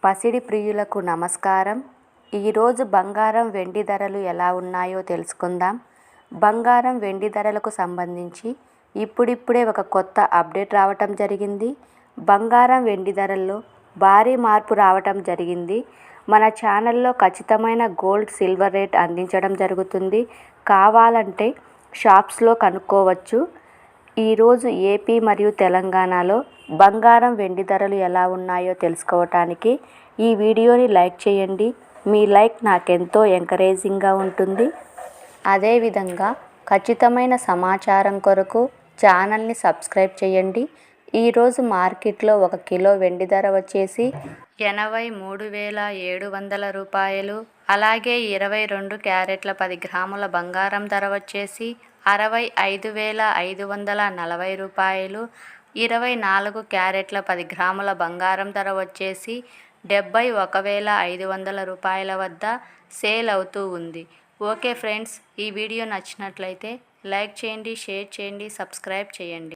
పసిడి ప్రియులకు నమస్కారం. ఈరోజు బంగారం వెండి ధరలు ఎలా ఉన్నాయో తెలుసుకుందాం. బంగారం వెండి ధరలకు సంబంధించి ఇప్పుడిప్పుడే ఒక కొత్త అప్డేట్ రావటం జరిగింది. బంగారం వెండి ధరల్లో భారీ మార్పు రావటం జరిగింది. మన ఛానల్లో ఖచ్చితమైన గోల్డ్ సిల్వర్ రేట్ అందించడం జరుగుతుంది. కావాలంటే షాప్స్లో కనుక్కోవచ్చు. ఈరోజు ఏపీ మరియు తెలంగాణలో బంగారం వెండి ధరలు ఎలా ఉన్నాయో తెలుసుకోవటానికి ఈ వీడియోని లైక్ చేయండి. మీ లైక్ నాకెంతో ఎంకరేజింగ్గా ఉంటుంది. అదేవిధంగా ఖచ్చితమైన సమాచారం కొరకు ఛానల్ని సబ్స్క్రైబ్ చేయండి. ఈరోజు మార్కెట్లో 1 కిలో వెండి ధర వచ్చేసి 83,700 రూపాయలు. అలాగే 22 క్యారెట్ల 10 గ్రాముల బంగారం ధర వచ్చేసి 65,540 రూపాయలు. 24 క్యారెట్ల 10 గ్రాముల బంగారం ధర వచ్చేసి 71,500 రూపాయల వద్ద సేల్ అవుతూ ఉంది. ఓకే ఫ్రెండ్స్, ఈ వీడియో నచ్చినట్లయితే లైక్ చేయండి, షేర్ చేయండి, సబ్స్క్రైబ్ చేయండి.